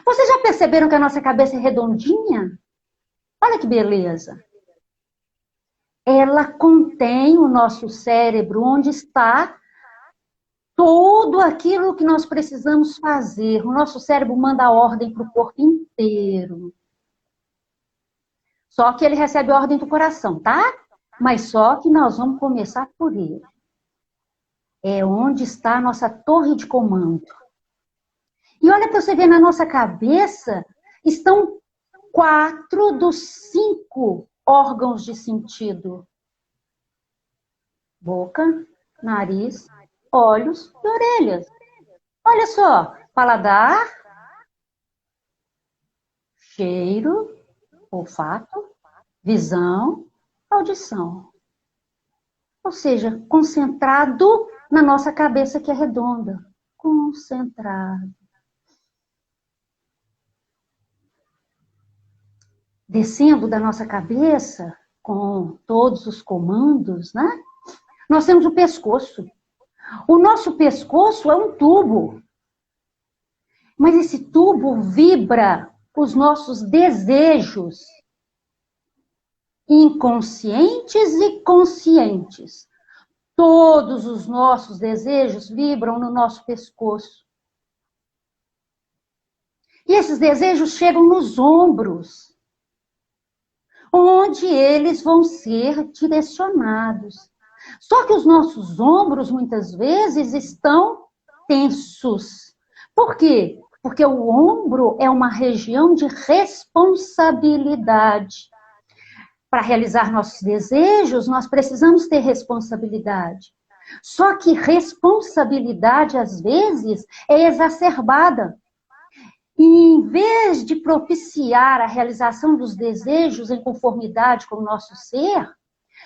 Vocês já perceberam que a nossa cabeça é redondinha? Olha que beleza. Ela contém o nosso cérebro, onde está tudo aquilo que nós precisamos fazer. O nosso cérebro manda ordem para o corpo inteiro. Só que ele recebe ordem do coração, tá? Mas só que nós vamos começar por ele. É onde está a nossa torre de comando. E olha para você ver, na nossa cabeça estão 4 dos 5 órgãos de sentido. Boca, nariz, olhos e orelhas. Olha só, paladar, cheiro, olfato, visão, audição. Ou seja, concentrado na nossa cabeça que é redonda. Concentrado. Descendo da nossa cabeça, com todos os comandos, né? Nós temos o pescoço. O nosso pescoço é um tubo. Mas esse tubo vibra os nossos desejos inconscientes e conscientes. Todos os nossos desejos vibram no nosso pescoço. E esses desejos chegam nos ombros, onde eles vão ser direcionados. Só que os nossos ombros, muitas vezes, estão tensos. Por quê? Porque o ombro é uma região de responsabilidade. Para realizar nossos desejos, nós precisamos ter responsabilidade. Só que responsabilidade, às vezes, é exacerbada. E em vez de propiciar a realização dos desejos em conformidade com o nosso ser,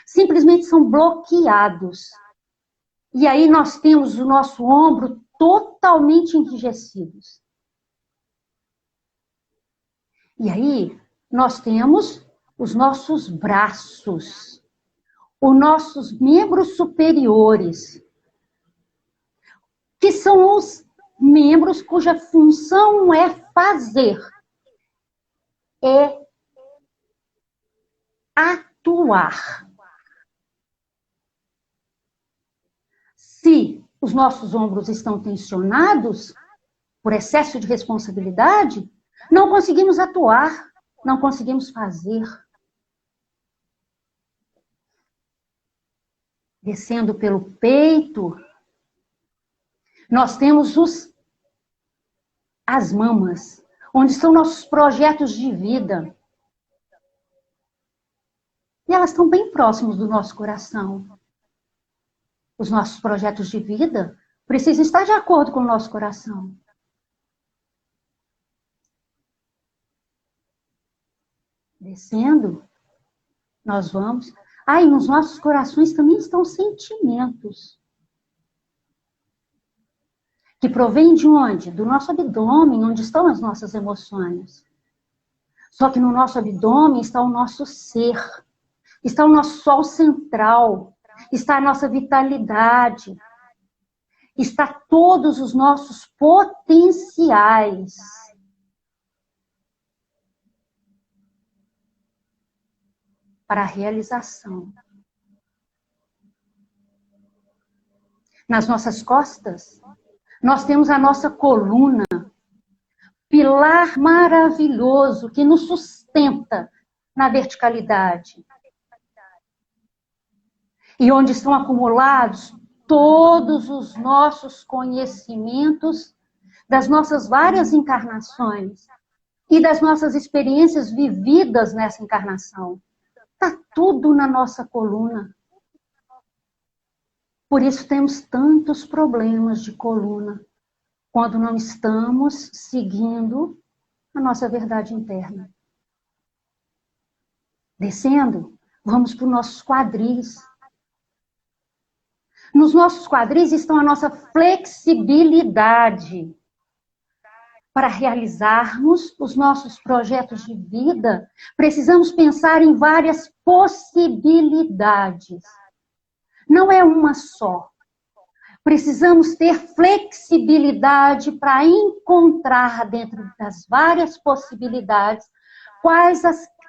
simplesmente são bloqueados. E aí nós temos o nosso ombro totalmente enrijecido. E aí nós temos os nossos braços, os nossos membros superiores, que são os membros cuja função é fazer, é atuar. Se os nossos ombros estão tensionados, por excesso de responsabilidade, não conseguimos atuar, não conseguimos fazer. Descendo pelo peito, nós temos as mamas, onde estão nossos projetos de vida. E elas estão bem próximos do nosso coração. Os nossos projetos de vida precisam estar de acordo com o nosso coração. Descendo, nós vamos... e nos nossos corações também estão sentimentos. Que provém de onde? Do nosso abdômen, onde estão as nossas emoções. Só que no nosso abdômen está o nosso ser. Está o nosso sol central. Está a nossa vitalidade. Está todos os nossos potenciais. Para a realização. Nas nossas costas, nós temos a nossa coluna, pilar maravilhoso que nos sustenta na verticalidade. E onde estão acumulados todos os nossos conhecimentos das nossas várias encarnações e das nossas experiências vividas nessa encarnação. Está tudo na nossa coluna. Por isso temos tantos problemas de coluna, quando não estamos seguindo a nossa verdade interna. Descendo, vamos para os nossos quadris. Nos nossos quadris estão a nossa flexibilidade. Para realizarmos os nossos projetos de vida, precisamos pensar em várias possibilidades. Não é uma só. Precisamos ter flexibilidade para encontrar dentro das várias possibilidades quais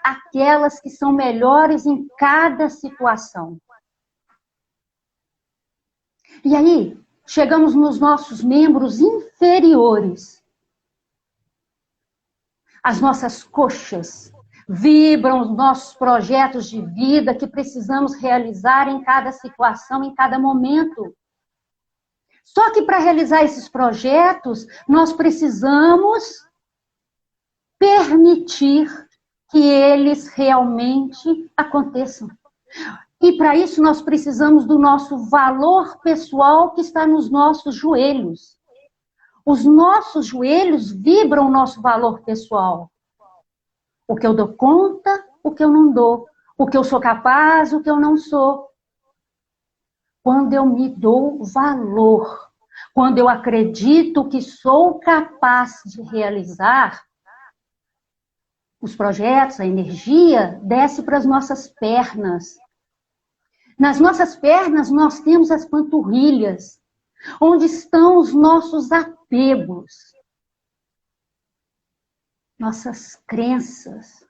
aquelas que são melhores em cada situação. E aí, chegamos nos nossos membros inferiores. As nossas coxas vibram os nossos projetos de vida que precisamos realizar em cada situação, em cada momento. Só que para realizar esses projetos, nós precisamos permitir que eles realmente aconteçam. E para isso nós precisamos do nosso valor pessoal que está nos nossos joelhos. Os nossos joelhos vibram o nosso valor pessoal. O que eu dou conta, o que eu não dou. O que eu sou capaz, o que eu não sou. Quando eu me dou valor, quando eu acredito que sou capaz de realizar, os projetos, a energia, desce para as nossas pernas. Nas nossas pernas nós temos as panturrilhas, onde estão os nossos apegos, nossas crenças,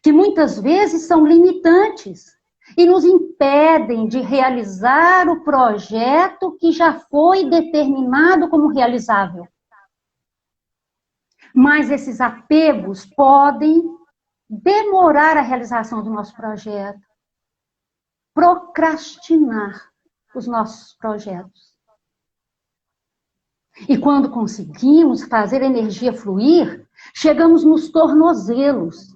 que muitas vezes são limitantes e nos impedem de realizar o projeto que já foi determinado como realizável. Mas esses apegos podem demorar a realização do nosso projeto, procrastinar os nossos projetos. E quando conseguimos fazer a energia fluir, chegamos nos tornozelos.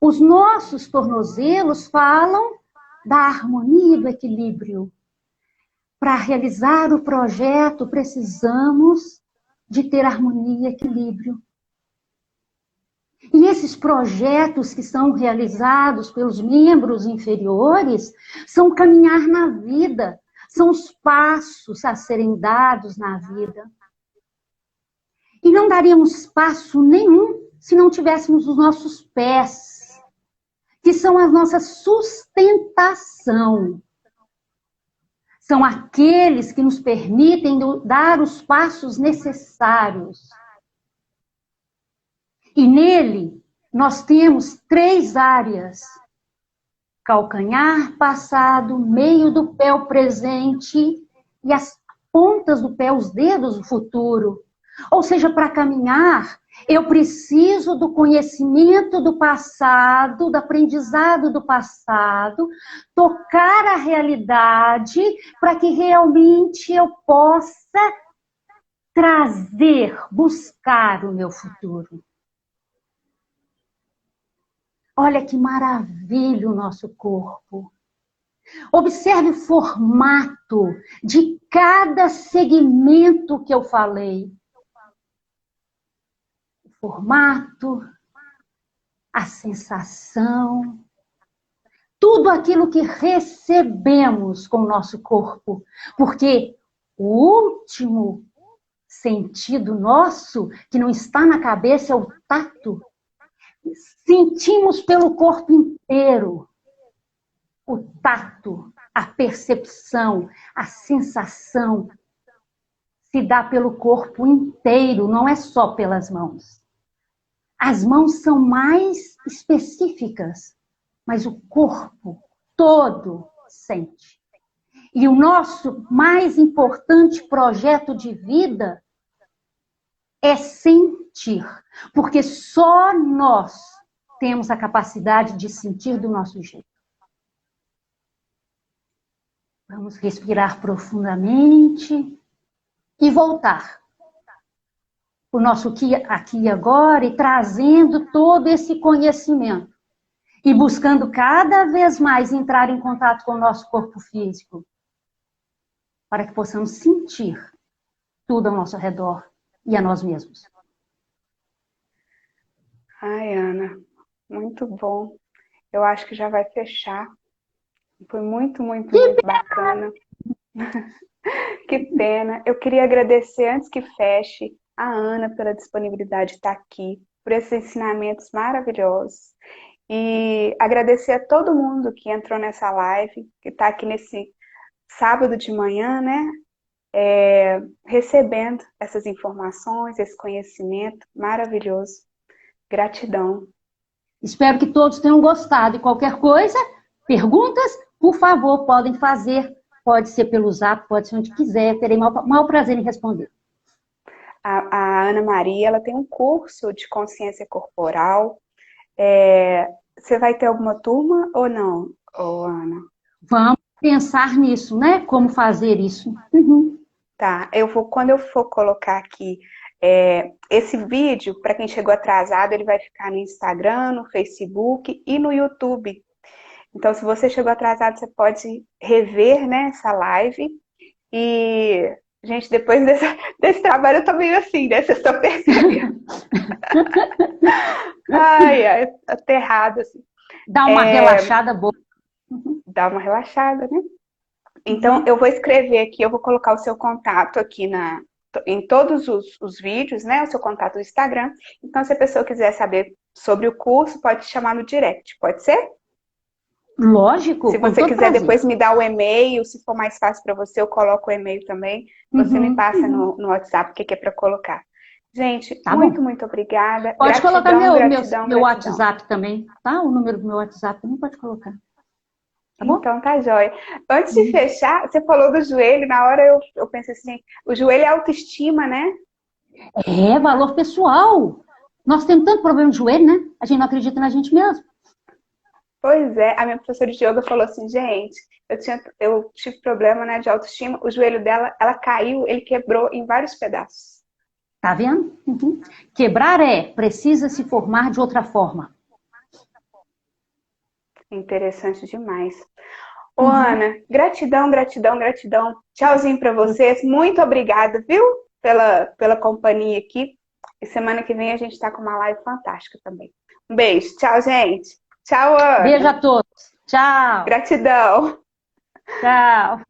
Os nossos tornozelos falam da harmonia e do equilíbrio. Para realizar o projeto, precisamos de ter harmonia e equilíbrio. E esses projetos que são realizados pelos membros inferiores são caminhar na vida, são os passos a serem dados na vida. E não daríamos passo nenhum se não tivéssemos os nossos pés, que são a nossa sustentação. São aqueles que nos permitem dar os passos necessários. E nele, nós temos 3 áreas. Calcanhar passado, meio do pé o presente e as pontas do pé, os dedos do futuro. Ou seja, para caminhar, eu preciso do conhecimento do passado, do aprendizado do passado, tocar a realidade para que realmente eu possa trazer, buscar o meu futuro. Olha que maravilha o nosso corpo. Observe o formato de cada segmento que eu falei. O formato, a sensação, tudo aquilo que recebemos com o nosso corpo. Porque o último sentido nosso, que não está na cabeça, é o tato. Sentimos pelo corpo inteiro. O tato, a percepção, a sensação se dá pelo corpo inteiro, não é só pelas mãos. As mãos são mais específicas, mas o corpo todo sente. E o nosso mais importante projeto de vida é sentir, porque só nós temos a capacidade de sentir do nosso jeito. Vamos respirar profundamente e voltar o nosso aqui e agora e trazendo todo esse conhecimento e buscando cada vez mais entrar em contato com o nosso corpo físico para que possamos sentir tudo ao nosso redor e a nós mesmos.
Ai, Ana, muito bom. Eu acho que já vai fechar. Foi muito, muito, muito bacana. Que pena. Eu queria agradecer, antes que feche, a Ana pela disponibilidade de estar aqui, por esses ensinamentos maravilhosos. E agradecer a todo mundo que entrou nessa live, que está aqui nesse sábado de manhã, né? Recebendo essas informações, esse conhecimento maravilhoso. Gratidão.
Espero que todos tenham gostado. E qualquer coisa, perguntas, por favor, podem fazer. Pode ser pelo Zap, pode ser onde quiser. Terei maior prazer em responder.
A Ana Maria, ela tem um curso de consciência corporal. Você vai ter alguma turma ou não, Ana?
Vamos pensar nisso, né? Como fazer isso.
Tá, quando eu for colocar aqui esse vídeo, para quem chegou atrasado, ele vai ficar no Instagram, no Facebook e no YouTube. Então, se você chegou atrasado, você pode rever, né, essa live. E, gente, depois desse trabalho eu tô meio assim, né? Vocês estão percebendo? Ai, aterrado, assim.
Dá uma relaxada boa.
Dá uma relaxada, né? Então, eu vou escrever aqui, eu vou colocar o seu contato aqui em todos os vídeos, né? O seu contato do Instagram. Então, se a pessoa quiser saber sobre o curso, pode te chamar no direct, pode ser?
Lógico.
Se você quiser depois me dar o e-mail, se for mais fácil para você, eu coloco o e-mail também. Você me passa no WhatsApp o que é para colocar. Gente,
tá
muito,
bom.
muito obrigada.
Pode
gratidão,
colocar meu
gratidão.
WhatsApp também, tá? O número do meu WhatsApp também pode colocar. Tá bom?
Então tá jóia. Antes de fechar, você falou do joelho, na hora eu pensei assim, o joelho é autoestima, né?
É, valor pessoal. Nós temos tanto problema de joelho, né? A gente não acredita na gente mesmo.
Pois é, a minha professora de yoga falou assim, gente, eu tive problema, né, de autoestima, o joelho dela, ela caiu, ele quebrou em vários pedaços.
Tá vendo? Quebrar precisa se formar de outra forma.
Interessante demais. Ô, Ana, gratidão, gratidão, gratidão. Tchauzinho pra vocês. Muito obrigada, viu? Pela companhia aqui. E semana que vem a gente tá com uma live fantástica também. Um beijo. Tchau, gente. Tchau, Ana.
Beijo a todos. Tchau.
Gratidão.
Tchau.